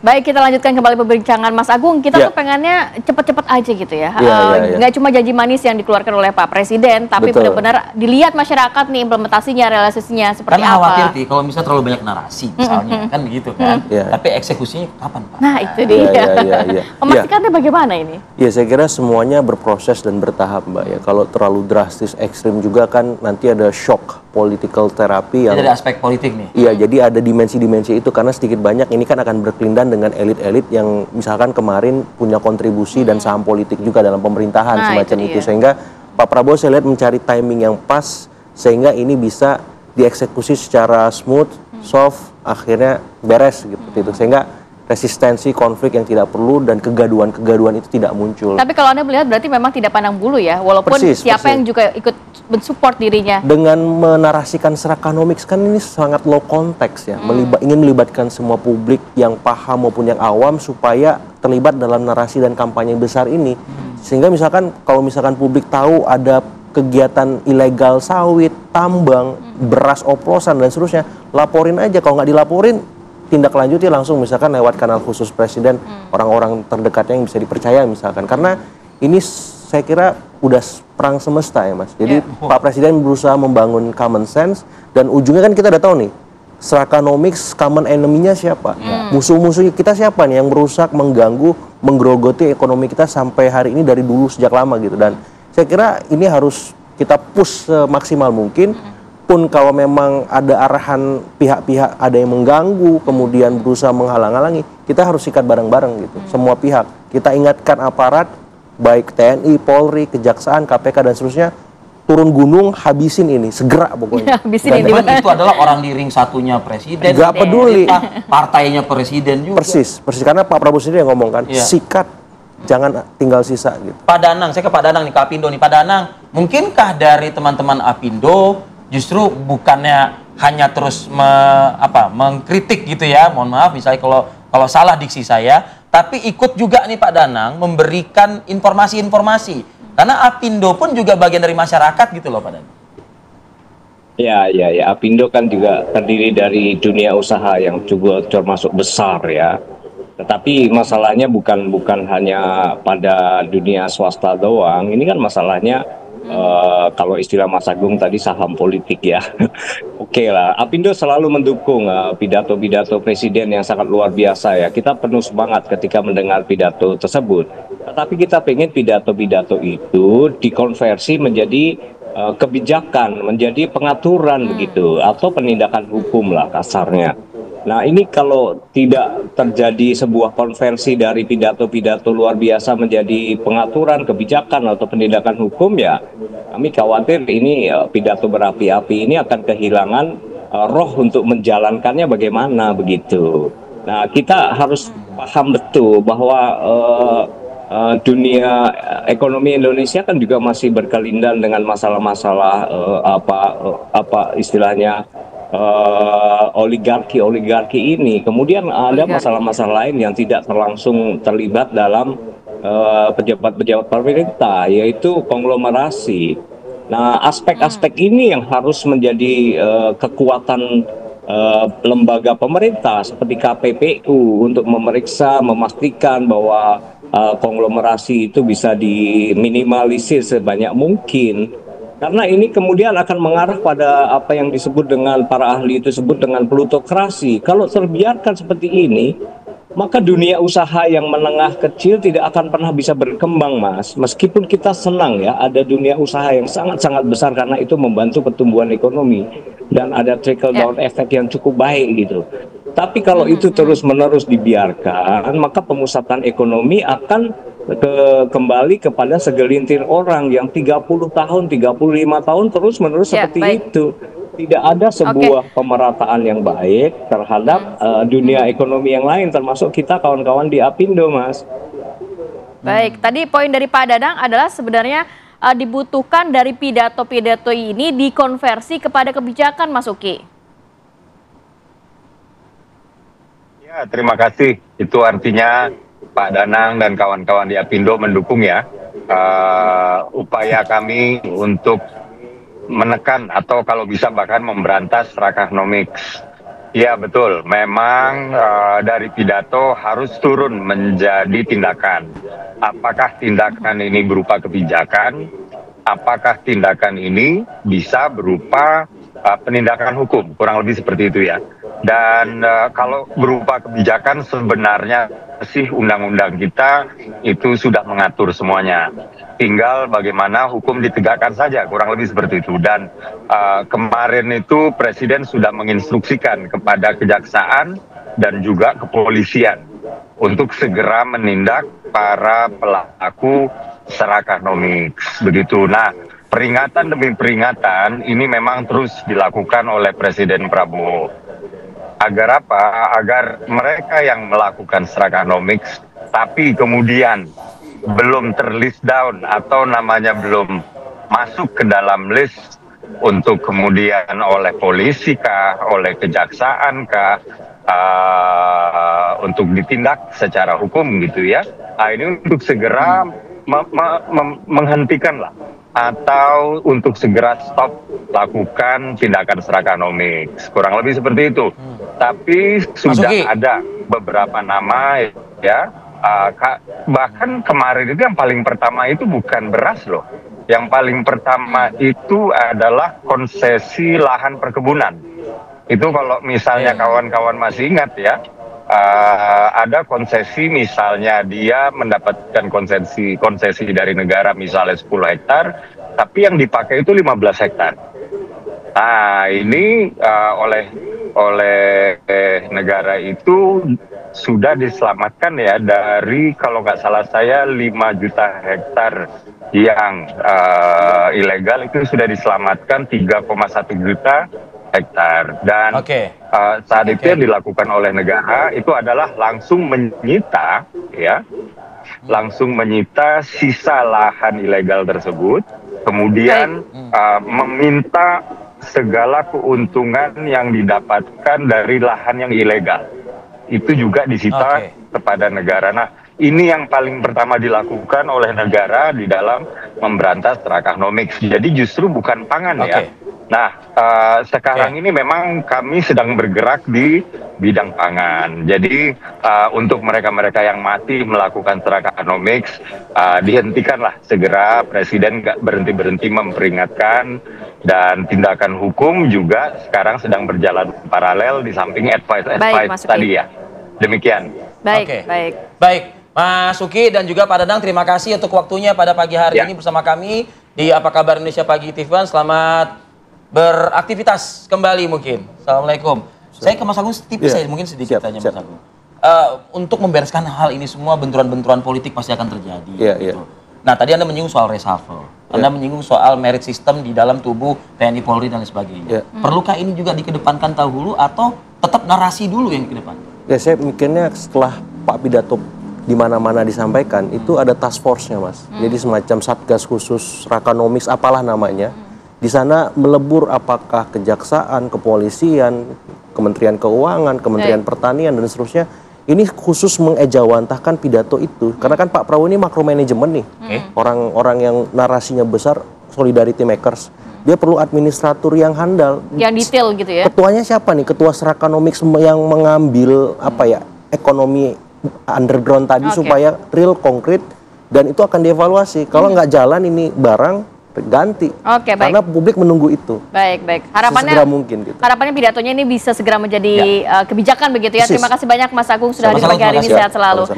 Baik, kita lanjutkan kembali perbincangan Mas Agung. Kita tuh pengennya cepet-cepet aja gitu ya. Nggak cuma janji manis yang dikeluarkan oleh Pak Presiden, tapi benar-benar dilihat masyarakat nih implementasinya, realisasinya seperti karena apa. Khawatir sih kalau misalnya terlalu banyak narasi misalnya, kan begitu kan. Tapi eksekusinya kapan Pak? Nah itu dia. Memastikannya bagaimana ini? Ya saya kira semuanya berproses dan bertahap Mbak ya. Kalau terlalu drastis, ekstrim juga kan nanti ada shock political therapy yang... Jadi ada aspek politik nih? Iya, jadi ada dimensi-dimensi itu karena sedikit banyak ini kan akan berkelindan dengan elit-elit yang misalkan kemarin punya kontribusi dan saham politik juga dalam pemerintahan semacam itu. Sehingga Pak Prabowo saya lihat mencari timing yang pas sehingga ini bisa dieksekusi secara smooth, soft, akhirnya beres gitu. Sehingga resistensi, konflik yang tidak perlu dan kegaduhan-kegaduhan itu tidak muncul. Tapi kalau Anda melihat berarti memang tidak pandang bulu ya, walaupun siapa yang juga ikut mensupport dirinya. Dengan menarasikan serakanomics kan ini sangat low konteks ya, ingin melibatkan semua publik yang paham maupun yang awam supaya terlibat dalam narasi dan kampanye besar ini. Sehingga misalkan kalau misalkan publik tahu ada kegiatan ilegal sawit, tambang, beras oplosan dan seterusnya, laporin aja. Kalau nggak dilaporin, tindak lanjuti langsung misalkan lewat kanal khusus Presiden, orang-orang terdekatnya yang bisa dipercaya misalkan. Karena ini saya kira udah perang semesta ya Mas. Jadi Pak Presiden berusaha membangun common sense dan ujungnya kan kita udah tahu nih, serakanomics common enemy-nya siapa? Musuh-musuh kita siapa nih yang merusak, mengganggu, menggerogoti ekonomi kita sampai hari ini dari dulu sejak lama gitu. Dan saya kira ini harus kita push semaksimal mungkin. Pun kalau memang ada arahan pihak-pihak ada yang mengganggu, kemudian berusaha menghalang-halangi, kita harus sikat bareng-bareng gitu. Semua pihak, kita ingatkan aparat, baik TNI, Polri, Kejaksaan, KPK dan seterusnya, turun gunung, habisin ini, segera pokoknya. Habisin ini. Itu adalah orang di ring satunya Presiden. Gak peduli. Partainya Presiden juga. Persis, karena Pak Prabowo sendiri yang ngomong kan, sikat, jangan tinggal sisa gitu. Pak Danang, saya ke Pak Danang nih, ke Apindo nih. Pak Danang, mungkinkah dari teman-teman Apindo justru bukannya hanya terus mengkritik gitu ya, mohon maaf misalnya kalau salah diksi saya, tapi ikut juga nih Pak Danang memberikan informasi-informasi, karena Apindo pun juga bagian dari masyarakat gitu loh Pak Danang. Ya, Apindo kan juga terdiri dari dunia usaha yang juga termasuk besar ya. Tetapi masalahnya bukan hanya pada dunia swasta doang, ini kan masalahnya kalau istilah Mas Agung tadi saham politik ya. Oke lah, Apindo selalu mendukung pidato-pidato Presiden yang sangat luar biasa ya. Kita penuh semangat ketika mendengar pidato tersebut. Tetapi kita pengen pidato-pidato itu dikonversi menjadi kebijakan, menjadi pengaturan begitu, atau penindakan hukum lah kasarnya. Nah ini kalau tidak terjadi sebuah konversi dari pidato-pidato luar biasa menjadi pengaturan, kebijakan atau penindakan hukum ya, kami khawatir ini pidato berapi-api ini akan kehilangan roh untuk menjalankannya bagaimana begitu. Nah kita harus paham betul bahwa dunia ekonomi Indonesia kan juga masih berkelindan dengan masalah-masalah apa istilahnya oligarki ini. Kemudian ada masalah-masalah lain yang tidak langsung terlibat dalam pejabat-pejabat pemerintah, yaitu konglomerasi. Nah, aspek-aspek ini yang harus menjadi kekuatan lembaga pemerintah seperti KPPU untuk memeriksa, memastikan bahwa konglomerasi itu bisa diminimalisir sebanyak mungkin. Karena ini kemudian akan mengarah pada apa yang disebut dengan para ahli itu sebut dengan plutokrasi. Kalau terbiarkan seperti ini, maka dunia usaha yang menengah kecil tidak akan pernah bisa berkembang, Mas. Meskipun kita senang ya, ada dunia usaha yang sangat-sangat besar karena itu membantu pertumbuhan ekonomi. Dan ada trickle down effect yang cukup baik gitu. Tapi kalau itu terus-menerus dibiarkan, maka pemusatan ekonomi akan kembali kepada segelintir orang yang 30 tahun, 35 tahun terus-menerus seperti itu. Tidak ada sebuah pemerataan yang baik terhadap dunia ekonomi yang lain, termasuk kita kawan-kawan di Apindo, Mas. Baik, tadi poin dari Pak Dadang adalah sebenarnya dibutuhkan dari pidato-pidato ini dikonversi kepada kebijakan, Mas Uki. Ya, terima kasih. Itu artinya Pak Danang dan kawan-kawan di Apindo mendukung ya upaya kami untuk menekan atau kalau bisa bahkan memberantas Rakanomics. Ya betul, memang dari pidato harus turun menjadi tindakan. Apakah tindakan ini berupa kebijakan? Apakah tindakan ini bisa berupa penindakan hukum? Kurang lebih seperti itu ya. Dan kalau berupa kebijakan sebenarnya sih undang-undang kita itu sudah mengatur semuanya. Tinggal bagaimana hukum ditegakkan saja, kurang lebih seperti itu. Dan kemarin itu Presiden sudah menginstruksikan kepada kejaksaan dan juga kepolisian untuk segera menindak para pelaku Serakanomics, begitu. Nah, peringatan demi peringatan ini memang terus dilakukan oleh Presiden Prabowo. Agar apa? Agar mereka yang melakukan Serakanomics tapi kemudian belum terlist down atau namanya belum masuk ke dalam list untuk kemudian oleh polisi kah, oleh kejaksaan kah, untuk ditindak secara hukum gitu ya. Nah, ini untuk segera menghentikan lah, atau untuk segera stop lakukan tindakan Serakanomics, kurang lebih seperti itu. Tapi sudah ada beberapa nama ya, bahkan kemarin itu yang paling pertama itu bukan beras loh, yang paling pertama itu adalah konsesi lahan perkebunan. Itu kalau misalnya kawan-kawan masih ingat ya, ada konsesi misalnya dia mendapatkan konsesi dari negara misalnya 10 hektar, tapi yang dipakai itu 15 hektar. Nah, ini oleh negara itu sudah diselamatkan ya dari, kalau nggak salah saya, 5 juta hektar yang ilegal itu sudah diselamatkan 3,1 juta hektar. Dan saat itu yang dilakukan oleh negara itu adalah langsung menyita ya, langsung menyita sisa lahan ilegal tersebut, kemudian meminta segala keuntungan yang didapatkan dari lahan yang ilegal itu juga disita kepada negara. Nah, ini yang paling pertama dilakukan oleh negara di dalam memberantas Serakanomics. Jadi justru bukan pangan ya. Nah, sekarang ini memang kami sedang bergerak di bidang pangan. Jadi untuk mereka-mereka yang masih melakukan Serakanomics, dihentikanlah segera. Presiden nggak berhenti-berhenti memperingatkan, dan tindakan hukum juga sekarang sedang berjalan paralel di samping advice tadi ya. Demikian. Baik. Baik, Mas Uki dan juga Pak Danang, terima kasih untuk waktunya pada pagi hari ini bersama kami di Apa Kabar Indonesia Pagi TV. Selamat beraktivitas kembali mungkin. Assalamualaikum. Saya ke Mas Agung tipis saya mungkin sedikit tanya Mas Agung. Untuk membereskan hal ini semua, benturan-benturan politik pasti akan terjadi. Gitu. Nah, tadi Anda menyinggung soal reshuffle. Anda menyinggung soal merit system di dalam tubuh TNI Polri dan lain sebagainya. Perlukah ini juga dikedepankan dahulu atau tetap narasi dulu yang dikedepankan? Ya, saya mikirnya setelah Pak pidato di mana-mana disampaikan, itu ada task force-nya, Mas. Jadi semacam satgas khusus Serakanomics apalah namanya. Di sana melebur apakah kejaksaan, kepolisian, Kementerian Keuangan, Kementerian Pertanian dan seterusnya. Ini khusus mengejawantahkan pidato itu. Karena kan Pak Prabowo ini makromanajemen nih. Orang-orang yang narasinya besar, solidarity makers. Dia perlu administratur yang handal. Yang detail gitu ya. Ketuanya siapa nih? Ketua Serakanomics yang mengambil ekonomi underground tadi supaya real, konkret, dan itu akan dievaluasi. Kalau nggak jalan ini barang ganti. Karena publik menunggu itu. Baik. Harapannya segera mungkin gitu. Harapannya pidatonya ini bisa segera menjadi kebijakan begitu ya. Terima kasih banyak Mas Agung sudah hadir pagi hari ini, sehat selalu.